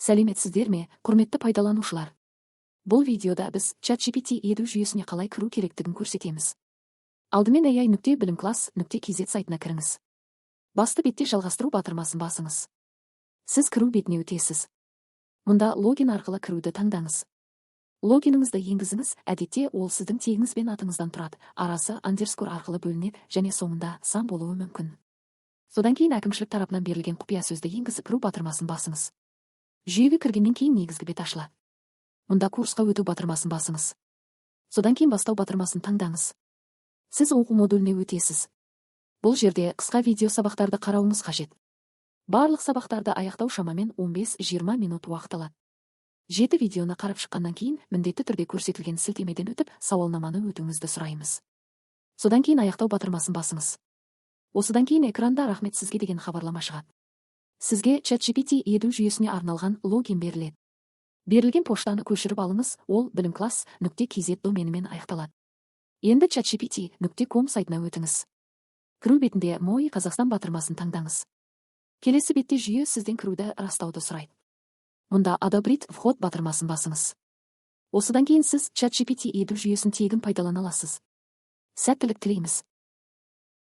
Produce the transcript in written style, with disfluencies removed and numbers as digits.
Сәлеметсіздер ме, құрметті пайдаланушылар? Бұл видеода біз ChatGPT еду жүйесіне қалай кіру керектігін көрсетеміз. Алдымен ai.bilimclass.kz сайтына кіріңіз. Басты бетте жалғастыру батырмасын басыңыз. Сіз кіру бетіне өтесіз. Мұнда логин арқылы кіруді таңдаңыз. Логиніңізді енгізіңіз, әдетте ол сіздің тегіңіз бен атыңыздан тұрады, арасы андерскор арқылы бөлінеді және соңында сан болуы мүмкін. Содан кейін әкімшілік тарапынан берілген құпия сөзді енгізіп кіру батырмасын басыңыз. Жүйеге кіргеннен кейін негізгі бет ашылады. Мұнда курсқа өту батырмасын басыңыз. Содан кейін бастау батырмасын таңдаңыз. Сіз оқу модуліне өтесіз. Бұл жерде қысқа видео сабақтарды қарауыңыз қажет. Барлық сабақтарды аяқтау шамамен 15-20 минут уақыт алады. 7 видеоны қарап шыққаннан кейін міндетті түрде көрсетілген сілтемеден өтіп сауалнаманы өтуіңізді сұраймыз. Содан кейін аяқтау батырмасын басыңыз. Осыдан кейін экранда рахмет сізге деген хабарлама шығады. Сізге ChatGPT еду жүйесіне арналған логин беріледі. Берілген поштаны көшіріп алыңыз, ол bilimclass.kz доменімен аяқталады. Енді chatgpt.com сайтына өтіңіз. Кіру бетінде Moi Қазақстан батырмасын таңдаңыз. Келесі бетте жүйе сізден кіруді растауды сұрайды. Мұнда одобрить вход батырмасын басыңыз. Осыдан кейін сіз ChatGPT еду жүйесін тегін пайдалана аласыз. Сәттілік тілейміз.